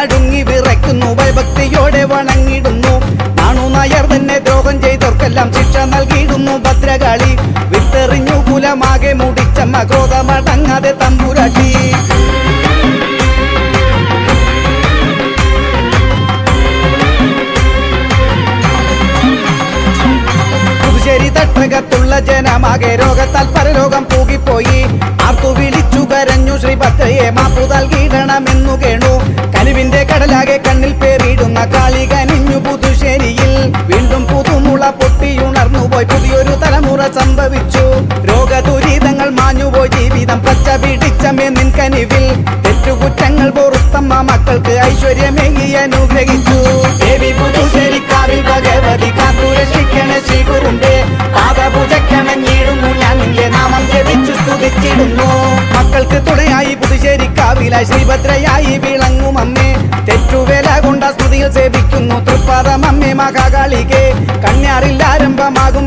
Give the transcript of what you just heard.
നടുങ്ങി വിറയ്ക്കുന്നു, ഭയഭക്തിയോടെ വണങ്ങിടുന്നു. നാണു നായർ തന്നെ ദ്രോഹം ചെയ്തവർക്കെല്ലാം ശിക്ഷ നൽകിയിടുന്നു ഭദ്രകാളി. വിത്തെറിഞ്ഞു കുലമാകെ മുടിച്ചമ്മ ക്രോധമടങ്ങാതെ തമ്പുരാട്ടി. പുതുശ്ശേരി തട്ടകത്തുള്ള ജനമാകെ രോഗത്താൽ പരലോകം പൂകിപ്പോയി. ആർത്തു വിളിച്ചു കരഞ്ഞു ശ്രീഭദ്രയെ മാപ്പു നൽകിയിടണമെന്നു കേണു. കനിവിന്റെ കടലാകെ കണ്ണിൽ പേറിയിടുന്ന കാളി കനിഞ്ഞു പുതുശ്ശേരിയിൽ. വീണ്ടും പുതുമുള പൊട്ടിയുണർന്നുപോയി, പുതിയൊരു തലമുറ സംഭവിച്ചു. രോഗദുരിതങ്ങൾ മാഞ്ഞുപോയി, ജീവിതം പച്ച പിടിച്ചമേ നിൻ കനിവിൽ. തെറ്റുകുറ്റങ്ങൾ പൊറുത്തമ്മ മക്കൾക്ക് ഐശ്വര്യമേകി അനുഗ്രഹിച്ചു. ദേവി പുതുശ്ശേരിക്കാവിൽ ഭഗവതി കാത്തു രക്ഷിക്കണേ ശ്രീകുരുമ്പേ. പാദപൂജക്കണഞ്ഞിടുന്നു ഞാൻ നിന്റെ നാമം ജപിച്ചു സ്തുതിച്ചിടുന്നു. മക്കൾക്ക് തുണയായി പുതുശ്ശേരിക്കാവിലായി ശ്രീഭദ്രയായി വിളങ്ങും അമ്മേ. തെറ്റുവേല കൊണ്ട സ്തുതിയിൽ സേവിക്കുന്നു തൃപ്പാദം അമ്മേ മഹാകാളികെ. കണ്യാറിൽ ആരംഭമാകും